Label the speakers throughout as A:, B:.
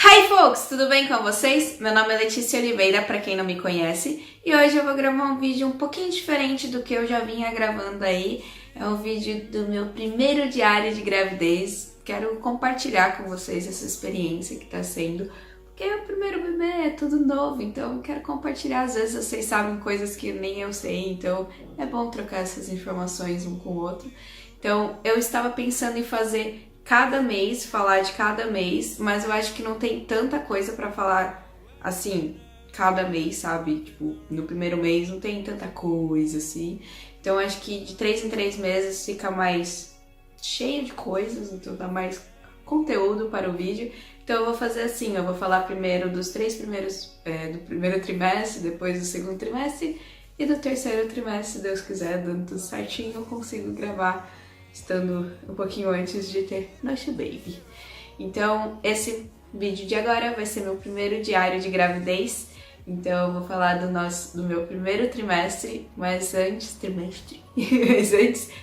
A: Hi folks, tudo bem com vocês? Meu nome é Letícia Oliveira, para quem não me conhece, e hoje eu vou gravar um vídeo um pouquinho diferente do que eu já vinha gravando aí. É um vídeo do meu primeiro diário de gravidez. Quero compartilhar com vocês essa experiência que tá sendo, porque é o primeiro bebê, é tudo novo, então eu quero compartilhar. Às vezes vocês sabem coisas que nem eu sei, então é bom trocar essas informações um com o outro. Então eu estava pensando em fazer cada mês, falar de cada mês, mas eu acho que não tem tanta coisa pra falar assim, cada mês, sabe? Tipo, no primeiro mês não tem tanta coisa assim. Então eu acho que de 3 em 3 meses fica mais cheio de coisas, então dá mais conteúdo para o vídeo. Então eu vou fazer assim, eu vou falar primeiro dos 3 primeiros, do primeiro trimestre, depois do segundo trimestre e do terceiro trimestre, se Deus quiser, dando tudo certinho, eu consigo gravar estando um pouquinho antes de ter nosso baby. Então, esse vídeo de agora vai ser meu primeiro diário de gravidez. Então, eu vou falar do meu primeiro trimestre, mas antes,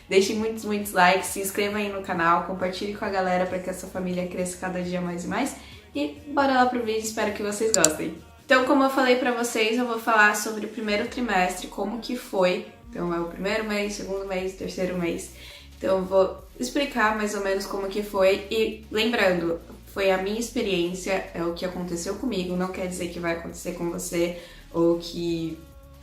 A: deixem muitos likes, se inscreva aí no canal, compartilhe com a galera para que essa família cresça cada dia mais e mais. E bora lá pro vídeo, espero que vocês gostem. Então, como eu falei pra vocês, eu vou falar sobre o primeiro trimestre, como que foi. Então, é o primeiro mês, segundo mês, terceiro mês. Então eu vou explicar mais ou menos como que foi e lembrando, foi a minha experiência, é o que aconteceu comigo, não quer dizer que vai acontecer com você ou que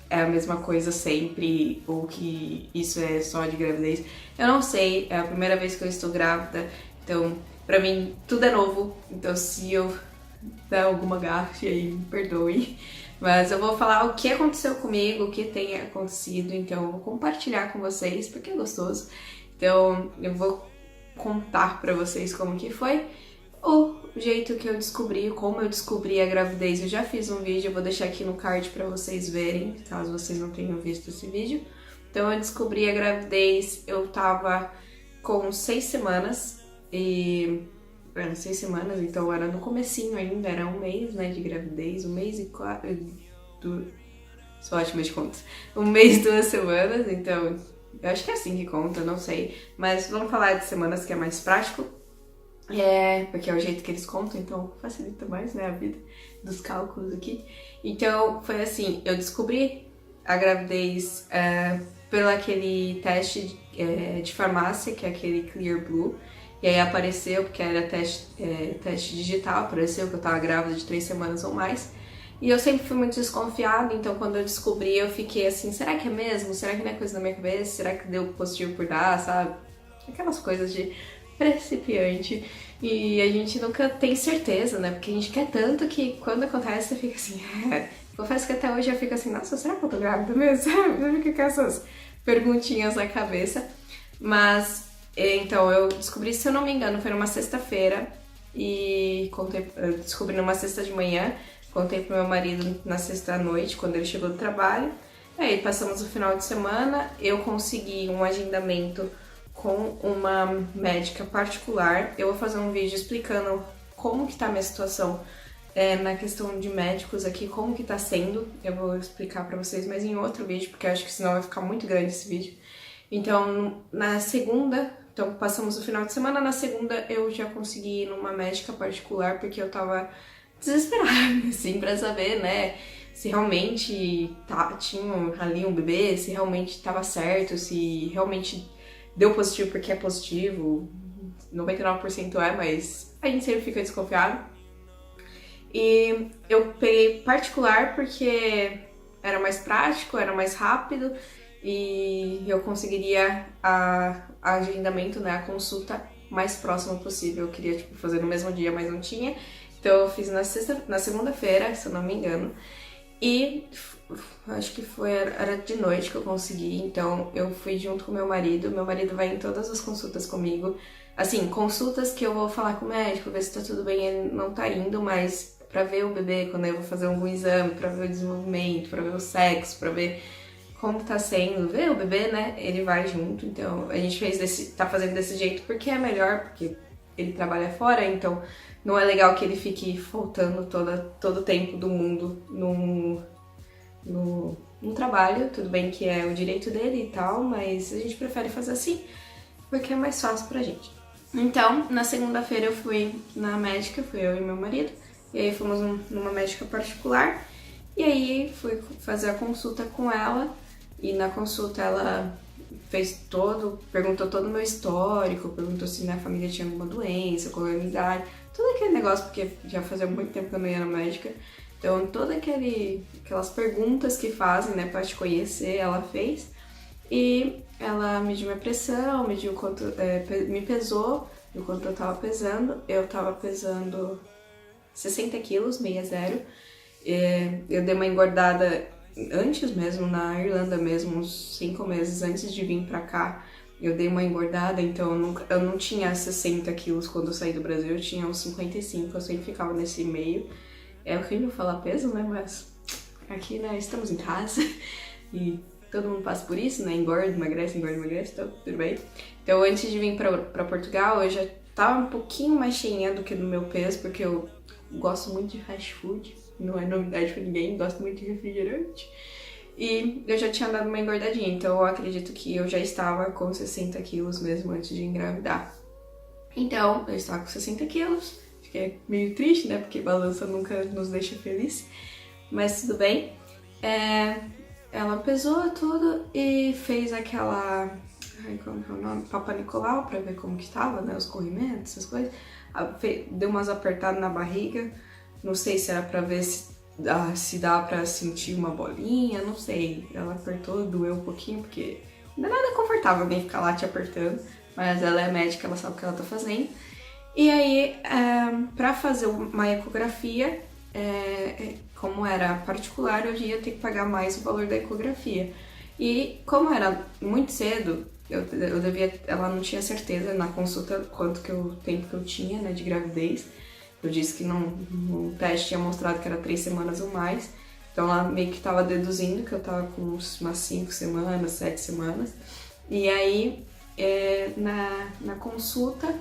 A: é a mesma coisa sempre ou que isso é só de gravidez. Eu não sei, é a primeira vez que eu estou grávida, então pra mim tudo é novo, então se eu der alguma gafe aí, me perdoe. Mas eu vou falar o que aconteceu comigo, o que tem acontecido, então eu vou compartilhar com vocês porque é gostoso. Então eu vou contar pra vocês como que foi, o jeito que eu descobri, como eu descobri a gravidez. Eu já fiz um vídeo, eu vou deixar aqui no card pra vocês verem, caso vocês não tenham visto esse vídeo. Então eu descobri a gravidez, eu tava com 6 semanas, e... eram 6 semanas, então era no comecinho ainda, era um mês, né, de gravidez, um mês e 4... Sou ótima de contas. Um mês e 2 semanas, então... eu acho que é assim que conta, não sei. Mas vamos falar de semanas que é mais prático. Porque é o jeito que eles contam, então facilita mais, né, a vida dos cálculos aqui. Então foi assim, eu descobri a gravidez pelo aquele teste de farmácia, que é aquele Clear Blue. E aí apareceu, porque era teste digital, apareceu que eu tava grávida de 3 semanas ou mais. E eu sempre fui muito desconfiada, então quando eu descobri eu fiquei assim, será que é mesmo? Será que não é coisa da minha cabeça? Será que deu positivo por dar, sabe? Aquelas coisas de principiante. E a gente nunca tem certeza, né? Porque a gente quer tanto que quando acontece você fica assim... Confesso que até hoje eu fico assim, nossa, será que eu tô grávida mesmo? Eu fico com essas perguntinhas na cabeça. Mas, então, eu descobri, se eu não me engano, foi numa sexta-feira. E eu descobri numa sexta de manhã. Contei pro meu marido na sexta-noite, quando ele chegou do trabalho. Aí passamos o final de semana, eu consegui um agendamento com uma médica particular. Eu vou fazer um vídeo explicando como que tá a minha situação na questão de médicos aqui, como que tá sendo. Eu vou explicar pra vocês, mas em outro vídeo, porque eu acho que senão vai ficar muito grande esse vídeo. Então, na segunda, então passamos o final de semana, na segunda eu já consegui ir numa médica particular, porque eu tava desesperada, assim, pra saber, né, se realmente tinha ali um bebê, se realmente tava certo, se realmente deu positivo porque é positivo, 99% é, mas a gente sempre fica desconfiado. E eu peguei particular porque era mais prático, era mais rápido e eu conseguiria agendamento, né, a consulta mais próximo possível. Eu queria, tipo, fazer no mesmo dia, mas não tinha. Então eu fiz na segunda-feira, se eu não me engano, e acho que era de noite que eu consegui, então eu fui junto com meu marido vai em todas as consultas comigo, assim, consultas que eu vou falar com o médico, ver se tá tudo bem, ele não tá indo, mas pra ver o bebê, quando eu vou fazer algum exame, pra ver o desenvolvimento, pra ver o sexo, pra ver como tá sendo, ver o bebê, né, ele vai junto, então a gente tá fazendo desse jeito porque é melhor, porque ele trabalha fora, então não é legal que ele fique faltando todo o tempo do mundo no trabalho. Tudo bem que é o direito dele e tal, mas a gente prefere fazer assim porque é mais fácil pra gente. Então, na segunda-feira eu fui na médica, fui eu e meu marido, E aí fomos numa médica particular. E aí fui fazer a consulta com ela. E na consulta ela perguntou todo o meu histórico, perguntou se minha família tinha alguma doença, qual era a minha idade, todo aquele negócio, porque já fazia muito tempo que eu não ia na médica. Então, aquelas perguntas que fazem, né, pra te conhecer, ela fez. E ela mediu minha pressão, mediu quanto, me pesou, viu quanto eu tava pesando. Eu tava pesando 60 quilos, 60. Eu dei uma engordada antes mesmo, na Irlanda mesmo, uns 5 meses antes de vir pra cá. Eu dei uma engordada, então eu não tinha 60 quilos quando eu saí do Brasil, eu tinha uns 55, eu sempre ficava nesse meio. É horrível falar peso, né, mas aqui, né, estamos em casa e todo mundo passa por isso, né, engorda, emagrece, então tudo bem. Então antes de vir pra Portugal, eu já tava um pouquinho mais cheinha do que no meu peso, porque eu gosto muito de fast food, não é novidade pra ninguém, gosto muito de refrigerante. E eu já tinha dado uma engordadinha, então eu acredito que eu já estava com 60 quilos mesmo antes de engravidar. Então, eu estava com 60 quilos, fiquei meio triste, né, porque balança nunca nos deixa feliz, mas tudo bem. Ela pesou tudo e fez aquela, como que é o nome? Papa Nicolau, pra ver como que estava, né, os corrimentos, essas coisas. Deu umas apertadas na barriga, não sei se era pra ver se dá pra sentir uma bolinha, não sei. Ela apertou, doeu um pouquinho, porque não é nada confortável nem ficar lá te apertando, mas ela é médica, ela sabe o que ela tá fazendo. E aí, pra fazer uma ecografia, como era particular, eu ia ter que pagar mais o valor da ecografia. E como era muito cedo, ela não tinha certeza na consulta tempo que eu tinha, né, de gravidez. Eu disse que no teste tinha mostrado que era 3 semanas ou mais. Então ela meio que estava deduzindo que eu estava com umas 5 semanas, 7 semanas. E aí, na consulta,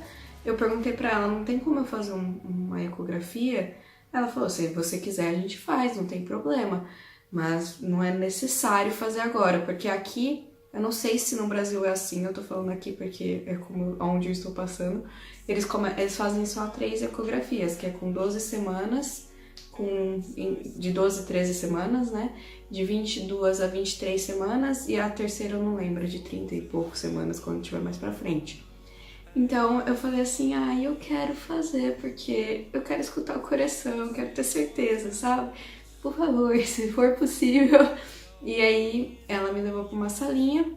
A: eu perguntei pra ela, não tem como eu fazer uma ecografia? Ela falou, se você quiser a gente faz, não tem problema. Mas não é necessário fazer agora, porque aqui, eu não sei se no Brasil é assim, eu tô falando aqui porque é onde eu estou passando. Eles fazem só 3 ecografias, que é com 12 semanas, de 12 a 13 semanas, né? De 22 a 23 semanas, e a terceira eu não lembro, de 30 e poucos semanas, quando tiver mais pra frente. Então eu falei assim, eu quero fazer, porque eu quero escutar o coração, eu quero ter certeza, sabe? Por favor, se for possível. E aí ela me levou pra uma salinha,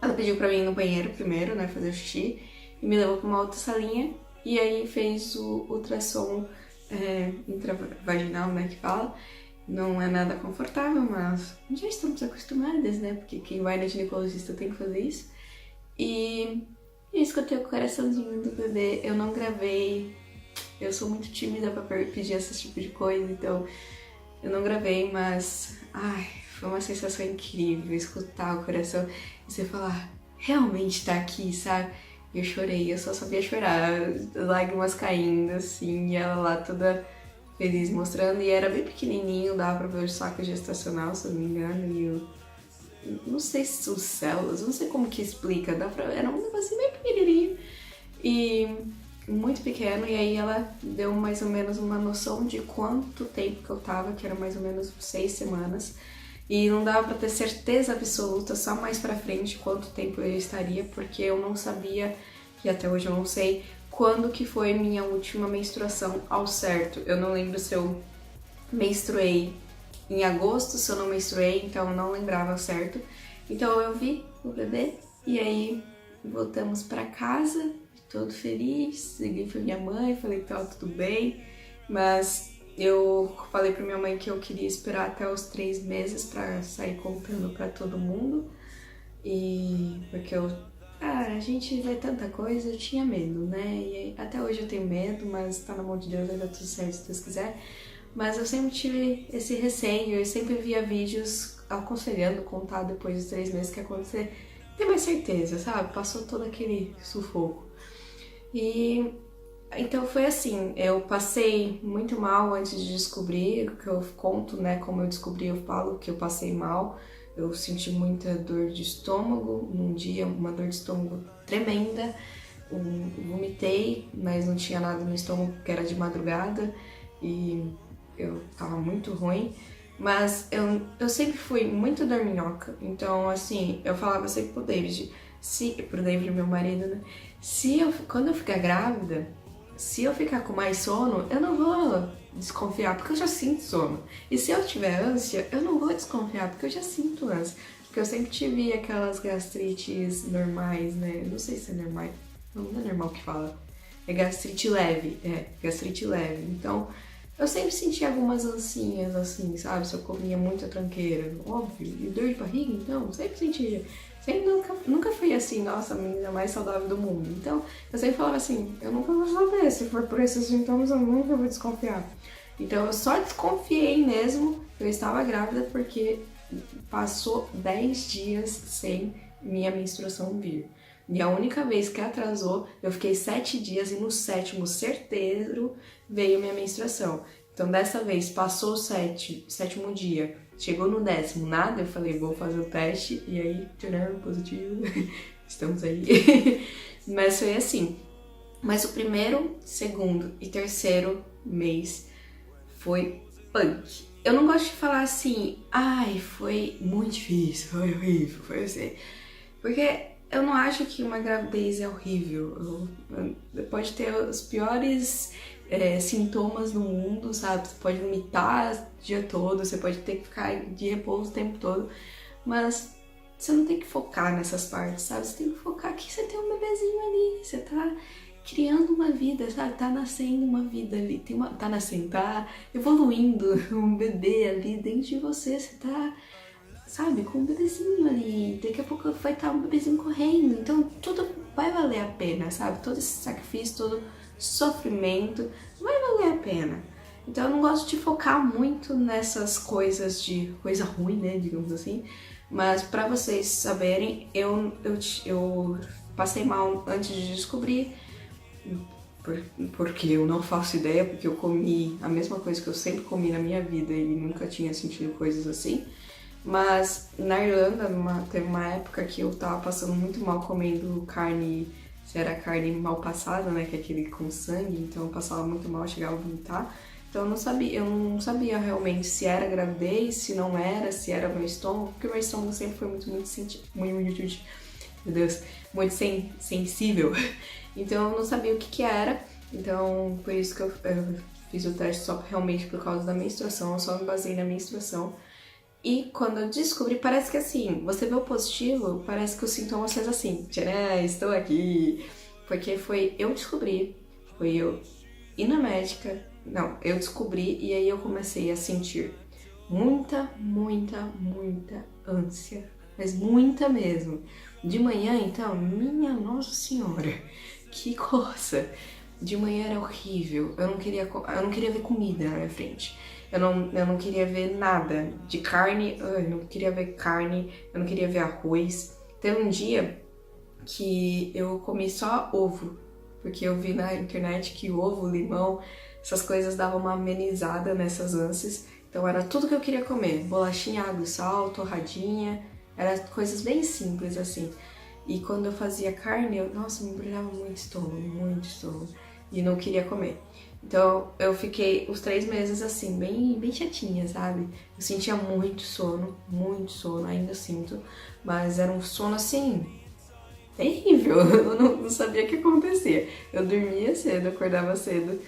A: ela pediu pra mim ir no banheiro primeiro, né, fazer o xixi, e me levou pra uma outra salinha, e aí fez o ultrassom intravaginal, né, que fala. Não é nada confortável, mas já estamos acostumadas, né, porque quem vai na ginecologista tem que fazer isso. E eu escutei o coraçãozinho do bebê, eu não gravei, eu sou muito tímida pra pedir esse tipo de coisa, então eu não gravei, mas foi uma sensação incrível escutar o coração e você falar, realmente tá aqui, sabe? Eu chorei, eu só sabia chorar, lágrimas caindo, assim, e ela lá toda feliz mostrando, e era bem pequenininho, dava pra ver o saco gestacional, se eu não me engano, e eu não sei se são células, não sei como que explica, era um negocinho bem pequenininho e muito pequeno, e aí ela deu mais ou menos uma noção de quanto tempo que eu tava, que era mais ou menos 6 semanas, e não dava pra ter certeza absoluta, só mais pra frente, quanto tempo eu estaria, porque eu não sabia, e até hoje eu não sei, quando que foi minha última menstruação ao certo. Eu não lembro se eu menstruei em agosto, se eu não menstruei, então eu não lembrava ao certo. Então eu vi o bebê, e aí voltamos pra casa, todo feliz, liguei pra minha mãe, falei que tava tudo bem, mas eu falei pra minha mãe que eu queria esperar até os 3 meses pra sair contando pra todo mundo, e porque a gente vê tanta coisa, eu tinha medo, né, e até hoje eu tenho medo, mas tá na mão de Deus, vai dar tudo certo se Deus quiser, mas eu sempre tive esse receio, eu sempre via vídeos aconselhando contar depois dos 3 meses que ia acontecer, ter mais certeza, sabe, passou todo aquele sufoco. E então foi assim, eu passei muito mal antes de descobrir, o que eu conto, né, como eu descobri, eu falo que eu passei mal, eu senti muita dor de estômago, num dia uma dor de estômago tremenda, vomitei, mas não tinha nada no estômago porque era de madrugada, e eu tava muito ruim. Mas eu sempre fui muito dorminhoca, então assim, eu falava sempre pro David, meu marido, né? Quando eu ficar grávida, se eu ficar com mais sono, eu não vou desconfiar, porque eu já sinto sono. E se eu tiver ânsia, eu não vou desconfiar, porque eu já sinto ânsia. Porque eu sempre tive aquelas gastrites normais, né? Eu não sei se é normal, não é normal que fala. É gastrite leve, gastrite leve. Então, eu sempre sentia algumas ansinhas, assim, sabe? Se eu comia muita tranqueira, óbvio. E dor de barriga, então, sempre sentia. Sempre nunca fui assim, nossa, a menina mais saudável do mundo. Então, eu sempre falava assim, eu nunca vou saber. Se for por esses sintomas, eu nunca vou desconfiar. Então, eu só desconfiei mesmo que eu estava grávida porque passou 10 dias sem minha menstruação vir. E a única vez que atrasou, eu fiquei 7 dias e no 7º certeiro veio minha menstruação. Então dessa vez passou o 7º dia, chegou no 10º, nada, eu falei, vou fazer o teste e aí, tcharam, positivo, estamos aí. Mas foi assim. Mas o primeiro, segundo e terceiro mês foi punk. Eu não gosto de falar assim, ai, foi muito difícil, foi horrível, foi assim. Porque eu não acho que uma gravidez é horrível. Pode ter os piores sintomas do mundo, sabe? Você pode vomitar o dia todo, você pode ter que ficar de repouso o tempo todo, mas você não tem que focar nessas partes, sabe? Você tem que focar que você tem um bebezinho ali, você tá criando uma vida, sabe? Tá nascendo uma vida ali, tá nascendo, tá evoluindo um bebê ali dentro de você, você tá, sabe, com um bebezinho ali, daqui a pouco vai estar um bebezinho correndo, então tudo vai valer a pena, sabe? Todo esse sacrifício, todo sofrimento vai valer a pena. Então eu não gosto de focar muito nessas coisas de coisa ruim, né, digamos assim, mas pra vocês saberem, eu passei mal antes de descobrir, porque eu não faço ideia, porque eu comi a mesma coisa que eu sempre comi na minha vida e nunca tinha sentido coisas assim. Mas na Irlanda, teve uma época que eu tava passando muito mal comendo carne, se era carne mal passada, né, que é aquele com sangue, então eu passava muito mal, chegava a vomitar. Então eu não sabia realmente se era gravidez, se não era, se era meu estômago, porque o meu estômago sempre foi muito meu Deus, muito sensível. Então eu não sabia o que era, então por isso que eu fiz o teste só realmente por causa da menstruação, eu só me baseei na menstruação. E quando eu descobri, parece que assim, você vê o positivo, parece que os sintomas fez assim, tcharam, estou aqui. Porque eu descobri, foi eu ir na médica, não, eu descobri e aí eu comecei a sentir muita ânsia, mas muita mesmo. De manhã, então, minha Nossa Senhora, que coisa! De manhã era horrível, eu não queria ver comida na minha frente. Eu não queria ver nada de carne, eu não queria ver carne, eu não queria ver arroz. Teve um dia que eu comi só ovo, porque eu vi na internet que ovo, limão, essas coisas davam uma amenizada nessas ânsias. Então era tudo que eu queria comer, bolachinha, água e sal, torradinha, era coisas bem simples assim. E quando eu fazia carne, nossa, me embrulhava muito estômago, e não queria comer. Então eu fiquei os 3 meses assim, bem chatinha, sabe? Eu sentia muito sono, ainda sinto, mas era um sono assim, terrível, eu não sabia o que acontecia. Eu dormia cedo, acordava cedo,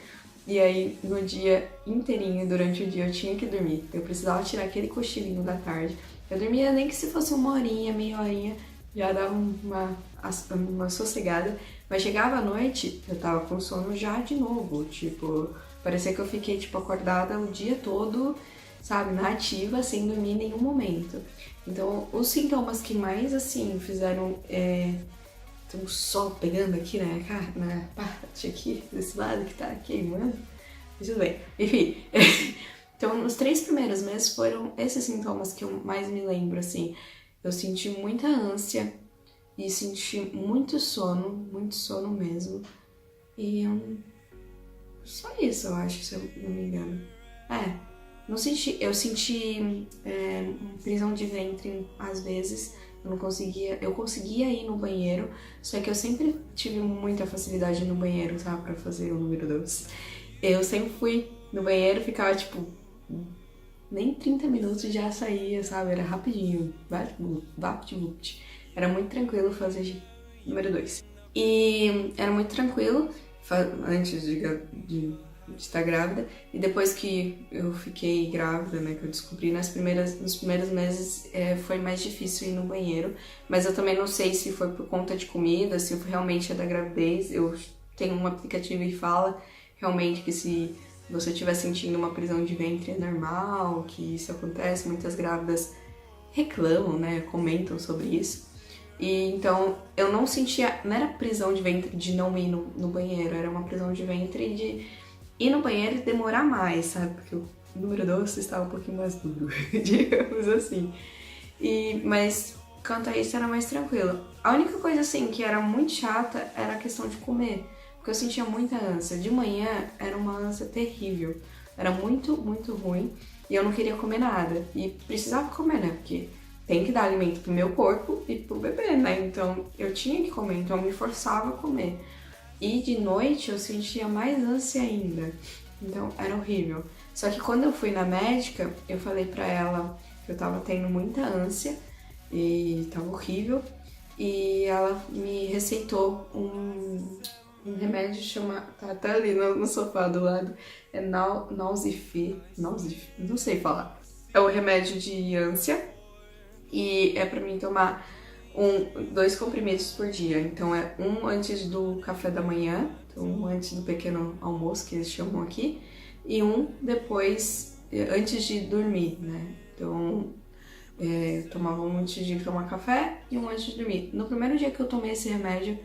A: e aí no dia inteirinho, durante o dia eu tinha que dormir. Eu precisava tirar aquele cochilinho da tarde. Eu dormia nem que se fosse 1 horinha, meia horinha, já dava uma sossegada. Mas chegava à noite, eu tava com sono já de novo, tipo, parecia que eu fiquei, tipo, acordada o dia todo, sabe, na ativa, sem dormir em nenhum momento. Então, os sintomas que mais, assim, fizeram, tem um sol pegando aqui na parte aqui, desse lado que tá queimando, mas tudo bem, enfim. Então, nos 3 primeiros meses foram esses sintomas que eu mais me lembro, assim, eu senti muita ânsia, e senti muito sono mesmo. E só isso, eu acho, se eu não me engano. Eu senti prisão de ventre às vezes. Eu conseguia ir no banheiro, só que eu sempre tive muita facilidade no banheiro, sabe, pra fazer o número 2. Eu sempre fui no banheiro, ficava tipo nem 30 minutos já saía, sabe? Era rapidinho, vapt-vupt. Era muito tranquilo fazer número 2. E era muito tranquilo antes de estar grávida. E depois que eu fiquei grávida, né, que eu descobri, nos primeiros meses foi mais difícil ir no banheiro. Mas eu também não sei se foi por conta de comida, se realmente é da gravidez. Eu tenho um aplicativo que fala realmente que se você estiver sentindo uma prisão de ventre é normal, que isso acontece, muitas grávidas reclamam, né, comentam sobre isso. E então eu não sentia, não era prisão de ventre de não ir no banheiro, era uma prisão de ventre de ir no banheiro e demorar mais, sabe? Porque o número 2 estava um pouquinho mais duro, digamos assim. Mas quanto a isso era mais tranquilo. A única coisa assim que era muito chata era a questão de comer. Porque eu sentia muita ânsia. De manhã era uma ânsia terrível. Era muito, muito ruim. E eu não queria comer nada. E precisava comer, né? Porque tem que dar alimento pro meu corpo e pro bebê, né? Então eu tinha que comer. Então eu me forçava a comer. E de noite eu sentia mais ânsia ainda. Então era horrível. Só que quando eu fui na médica, eu falei pra ela que eu tava tendo muita ânsia. E tava horrível. E ela me receitou um remédio chama. Tá ali no sofá do lado. É Nausif, não sei falar. É um remédio de ânsia. E é pra mim tomar 2 comprimidos por dia. Então é um antes do café da manhã, então um antes do pequeno almoço, que eles chamam aqui. E um depois, antes de dormir, né? Então eu tomava um antes de tomar café e um antes de dormir. No primeiro dia que eu tomei esse remédio,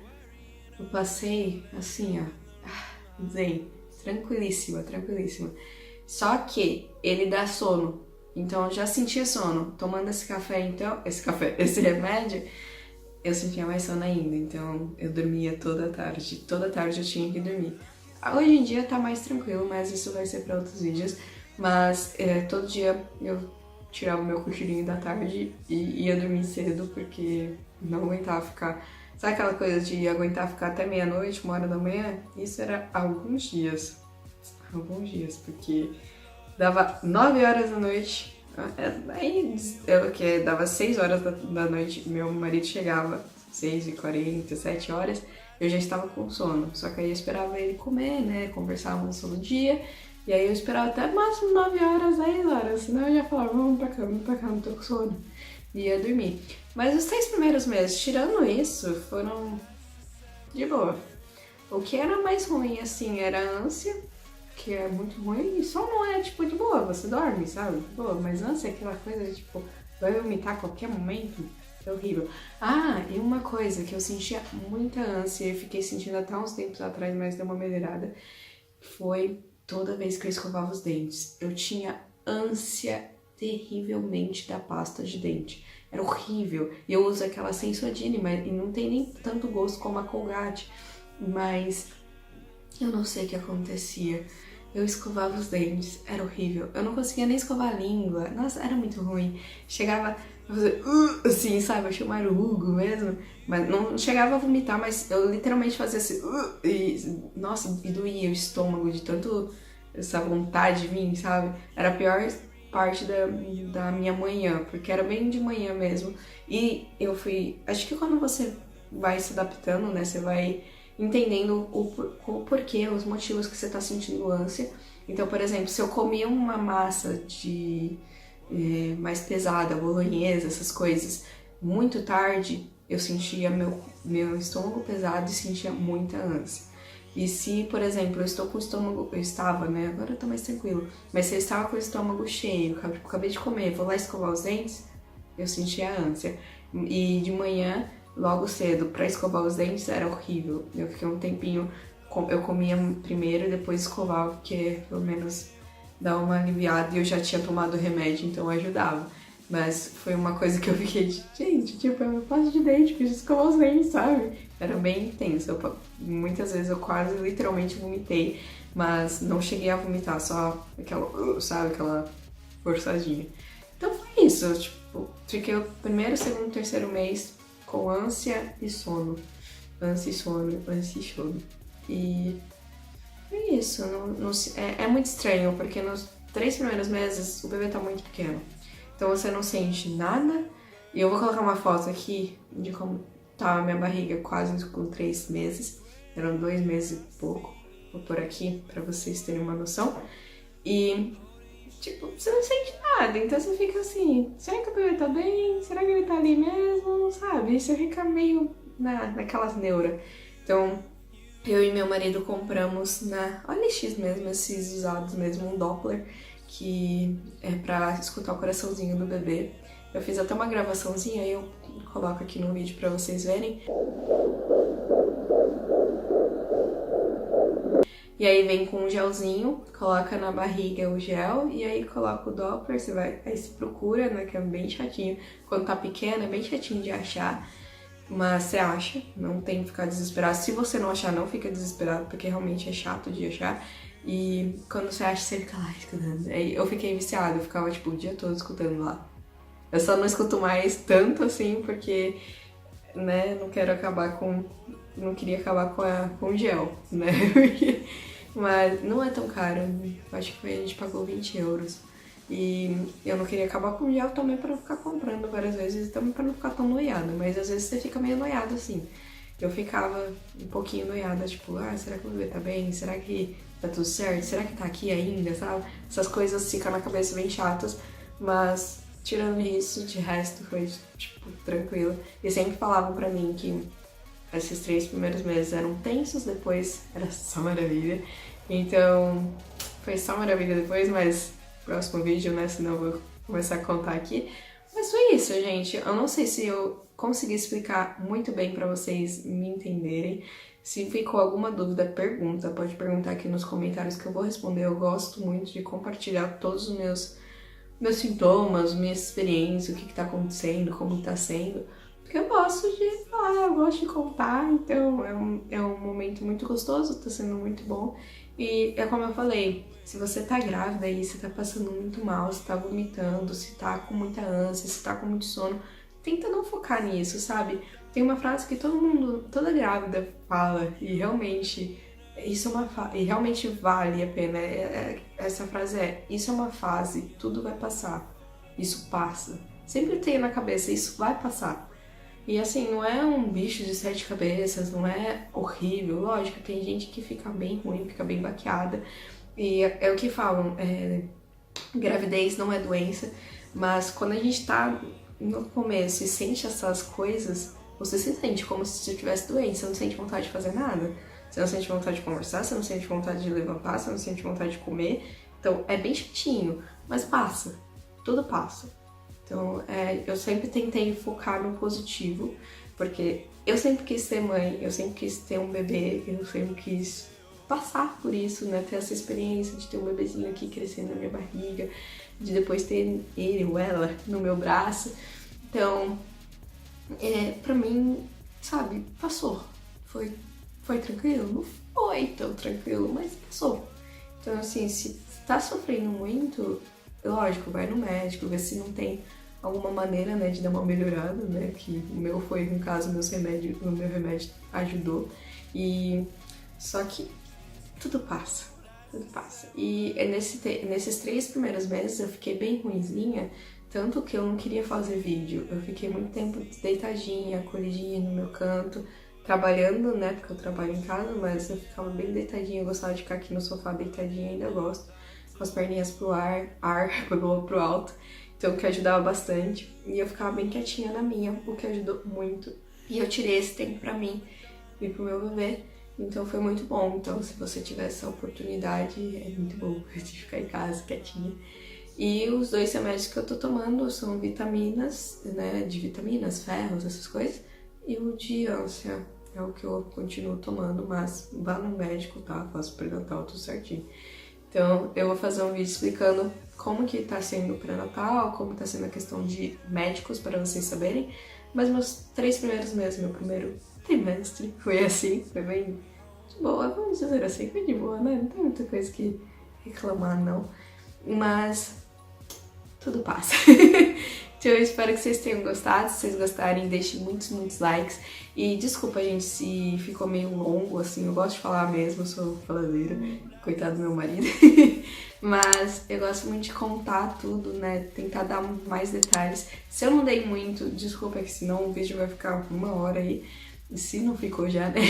A: eu passei assim, ó, zen, tranquilíssima. Só que ele dá sono, então eu já sentia sono. Tomando esse remédio, eu sentia mais sono ainda, então eu dormia toda tarde eu tinha que dormir. Hoje em dia tá mais tranquilo, mas isso vai ser para outros vídeos. Mas todo dia eu tirava o meu cochilinho da tarde e ia dormir cedo, porque não aguentava ficar... Sabe aquela coisa de aguentar ficar até meia-noite, 1h da manhã? Isso era alguns dias, porque dava 9 horas da noite, aí dava 6 horas da noite, meu marido chegava 6h40, 7 horas, eu já estava com sono, só que aí eu esperava ele comer, né, conversávamos todo dia, e aí eu esperava até máximo 9 horas, 10 horas, senão eu já falava, vamos pra cá, não tô com sono, e ia dormir. Mas os 6 primeiros meses, tirando isso, foram de boa. O que era mais ruim, assim, era a ânsia, que é muito ruim, e só não é, tipo, de boa, você dorme, sabe? De boa, mas ânsia é aquela coisa de, tipo, vai vomitar a qualquer momento, é horrível. E uma coisa que eu sentia muita ânsia, e fiquei sentindo até uns tempos atrás, mas deu uma melhorada, foi toda vez que eu escovava os dentes. Eu tinha ânsia terrivelmente da pasta de dente. Era horrível. E eu uso aquela Sensodyne, e não tem nem tanto gosto como a Colgate. Mas eu não sei o que acontecia. Eu escovava os dentes, era horrível. Eu não conseguia nem escovar a língua. Nossa, era muito ruim. Chegava a fazer assim, sabe? Eu chamava Hugo mesmo. Mas não chegava a vomitar, mas eu literalmente fazia assim. Nossa, e doía o estômago de tanto essa vontade de vir, sabe? Era a pior parte da minha manhã, porque era bem de manhã mesmo. E eu fui... Acho que quando você vai se adaptando, né? Você vai entendendo o porquê, os motivos que você tá sentindo ânsia. Então, por exemplo, se eu comia uma massa mais pesada, bolonhesa, essas coisas, muito tarde, eu sentia meu estômago pesado e sentia muita ânsia. E se, por exemplo, eu estou com o estômago... Eu estava, né? Agora eu tô mais tranquilo. Mas se eu estava com o estômago cheio, acabei de comer, vou lá escovar os dentes, eu sentia ânsia. E de manhã, logo cedo, pra escovar os dentes, era horrível. Eu fiquei um tempinho... Eu comia primeiro e depois escovava, porque pelo menos dá uma aliviada. E eu já tinha tomado remédio, então ajudava. Mas foi uma coisa que eu fiquei, gente, tipo, eu passo de dente, preciso escovar os dentes, sabe? Era bem intenso. Muitas vezes eu quase literalmente vomitei, mas não cheguei a vomitar, só aquela, sabe, aquela forçadinha. Então foi isso, tipo, fiquei o primeiro, segundo, terceiro mês com ânsia e sono. Ânsia e sono. E foi isso. É muito estranho, porque nos 3 primeiros meses o bebê tá muito pequeno. Então você não sente nada. E eu vou colocar uma foto aqui de como tava a minha barriga quase com 3 meses. Eram 2 meses e pouco. Vou pôr aqui pra vocês terem uma noção. E, tipo, você não sente nada. Então você fica assim, será que o bebê tá bem? Será que ele tá ali mesmo? Sabe? E você fica meio naquelas neuras. Então, eu e meu marido compramos na OLX mesmo, esses usados mesmo, um Doppler, que é pra escutar o coraçãozinho do bebê. Eu fiz até uma gravaçãozinha, aí eu coloco aqui no vídeo pra vocês verem. E aí vem com um gelzinho, coloca na barriga o gel e aí coloca o Doppler, aí se procura, né, que é bem chatinho. Quando tá pequeno é bem chatinho de achar, mas você acha, não tem que ficar desesperado. Se você não achar, não fica desesperado, porque realmente é chato de achar. E quando você acha, você fica lá escutando. Aí eu fiquei viciada, eu ficava tipo o dia todo escutando lá. Eu só não escuto mais tanto assim, porque, né, não queria acabar com o gel, né? Mas não é tão caro, acho que a gente pagou 20 euros. E eu não queria acabar com o gel também pra não ficar comprando várias vezes, também pra não ficar tão noiada, mas às vezes você fica meio noiado assim. Eu ficava um pouquinho noiada, tipo, será que o bebê tá bem? Será que tá tudo certo? Será que tá aqui ainda, sabe? Essas coisas ficam na cabeça bem chatas, mas tirando isso, de resto foi, tipo, tranquilo. E sempre falavam pra mim que esses 3 primeiros meses eram tensos, depois era só maravilha. Então, foi só maravilha depois, mas próximo vídeo, né? Senão eu vou começar a contar aqui. Mas foi isso, gente. Eu não sei se eu consegui explicar muito bem pra vocês me entenderem. Se ficou alguma dúvida, pergunta. Pode perguntar aqui nos comentários que eu vou responder. Eu gosto muito de compartilhar todos os meus sintomas, minha experiência, o que tá acontecendo, como tá sendo. Porque eu gosto de falar, eu gosto de contar, então é um momento muito gostoso, tá sendo muito bom. E é como eu falei, se você tá grávida e você tá passando muito mal, se tá vomitando, se tá com muita ânsia, se tá com muito sono, tenta não focar nisso, sabe? Tem uma frase que toda grávida fala, e realmente e realmente vale a pena. Essa frase isso é uma fase, tudo vai passar, isso passa. Sempre tenha na cabeça, isso vai passar. E assim, não é um bicho de 7 cabeças, não é horrível, lógico, tem gente que fica bem ruim, fica bem baqueada. E é o que falam, gravidez não é doença, mas quando a gente tá no começo e sente essas coisas, você se sente como se você tivesse doente, você não sente vontade de fazer nada, você não sente vontade de conversar, você não sente vontade de levantar, você não sente vontade de comer. Então é bem chatinho, mas passa, tudo passa. Então, eu sempre tentei focar no positivo, porque eu sempre quis ser mãe, eu sempre quis ter um bebê, eu sempre quis passar por isso, né? Ter essa experiência de ter um bebezinho aqui crescendo na minha barriga, de depois ter ele ou ela no meu braço. Então, pra mim, sabe, passou. Foi tranquilo? Não foi tão tranquilo, mas passou. Então, assim, se tá sofrendo muito, lógico, vai no médico, ver se não tem alguma maneira, né, de dar uma melhorada, né, que o meu foi, no caso, o meu remédio ajudou. E só que tudo passa. E nesses 3 primeiros meses eu fiquei bem ruinzinha, tanto que eu não queria fazer vídeo. Eu fiquei muito tempo deitadinha, acolhidinha no meu canto, trabalhando, né, porque eu trabalho em casa, mas eu ficava bem deitadinha, eu gostava de ficar aqui no sofá deitadinha, ainda gosto, com as perninhas pro pro alto, então que ajudava bastante, e eu ficava bem quietinha na minha, o que ajudou muito, e eu tirei esse tempo pra mim e pro meu bebê, então foi muito bom. Então se você tiver essa oportunidade, é muito bom de ficar em casa quietinha. E os 2 remédios que eu tô tomando são vitaminas, né, de vitaminas, ferros, essas coisas, e o de ânsia é o que eu continuo tomando, mas vá no médico, tá? Faço pré-natal, tudo certinho. Então eu vou fazer um vídeo explicando como que tá sendo o pré-natal, como tá sendo a questão de médicos, para vocês saberem. Mas meus 3 primeiros meses, meu primeiro trimestre, foi assim, foi bem de boa, vamos dizer assim, foi de boa, né? Não tem muita coisa que reclamar, não. Mas tudo passa. Então eu espero que vocês tenham gostado. Se vocês gostarem, deixem muitos likes. E desculpa, gente, se ficou meio longo, assim, eu gosto de falar mesmo, eu sou faladeira, coitado do meu marido. Mas eu gosto muito de contar tudo, né, tentar dar mais detalhes. Se eu não dei muito, desculpa, que senão o vídeo vai ficar 1 hora aí, se não ficou já, né?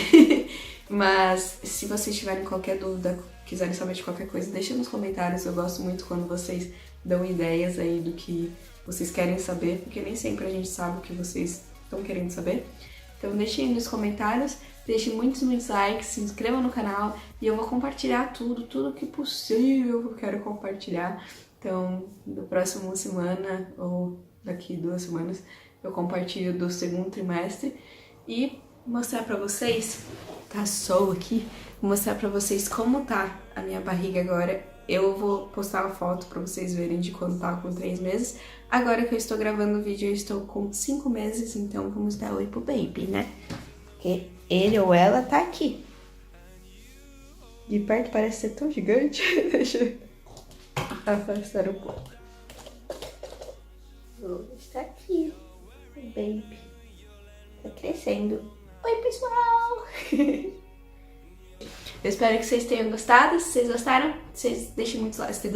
A: Mas se vocês tiverem qualquer dúvida, quiserem saber de qualquer coisa, deixa nos comentários. Eu gosto muito quando vocês dão ideias aí do que vocês querem saber, porque nem sempre a gente sabe o que vocês estão querendo saber. Então deixem aí nos comentários, deixem muitos likes, se inscrevam no canal e eu vou compartilhar tudo que possível eu quero compartilhar. Então, na próxima semana ou daqui 2 semanas eu compartilho do 2º trimestre e mostrar pra vocês, tá sol aqui, vou mostrar pra vocês como tá a minha barriga agora. Eu vou postar uma foto pra vocês verem de quando tava com 3 meses. Agora que eu estou gravando o vídeo, eu estou com 5 meses, então vamos dar oi pro baby, né? Porque ele ou ela tá aqui. De perto parece ser tão gigante. Deixa eu afastar um pouco. Está aqui, o baby. Tá crescendo. Oi, pessoal! Eu espero que vocês tenham gostado. Se vocês gostaram, vocês deixem muitos likes. Se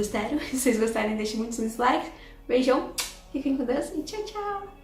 A: vocês gostarem, deixem muitos likes. Beijão, fiquem com Deus e tchau, tchau!